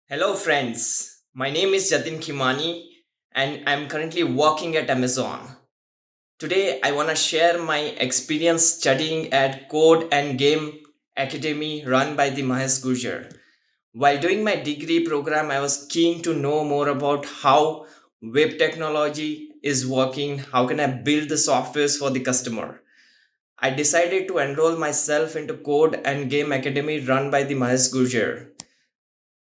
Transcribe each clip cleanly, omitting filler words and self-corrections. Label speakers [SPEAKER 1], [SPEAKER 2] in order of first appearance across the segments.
[SPEAKER 1] Hello, friends. My name is Jatin Khimani, and I'm currently working at Amazon. Today, I want to share my experience studying at Code and Game Academy run by the Mahesh Gurjar. While doing my degree program, I was keen to know more about how web technology is working, how can I build the softwares for the customer. I decided to enroll myself into Code and Game Academy run by the Mahesh Gurjar,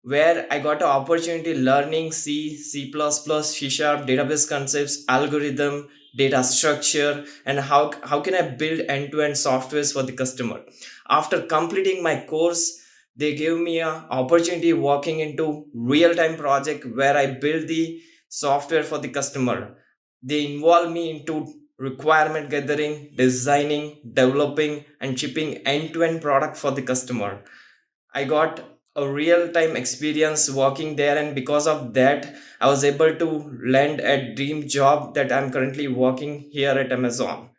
[SPEAKER 1] where I got an opportunity learning C, C++, C Sharp, database concepts, algorithm, data structure, and how can I build end-to-end softwares for the customer. After completing my course, they gave me an opportunity working into real-time project where I build the software for the customer. They involve me into requirement gathering, designing, developing, and shipping end-to-end product for the customer. I got a real time experience working there, and because of that, I was able to land a dream job that I'm currently working here at Amazon.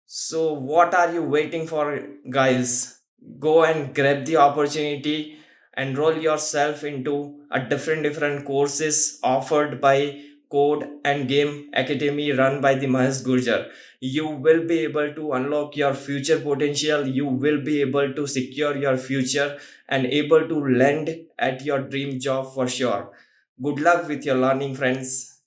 [SPEAKER 1] So, what are you waiting for, guys? Go and grab the opportunity, enroll yourself into a different courses offered by Code and Game Academy run by the Mahesh Gurjar. You will be able to unlock your future potential. You will be able to secure your future and able to land at your dream job for sure. Good luck with your learning, friends.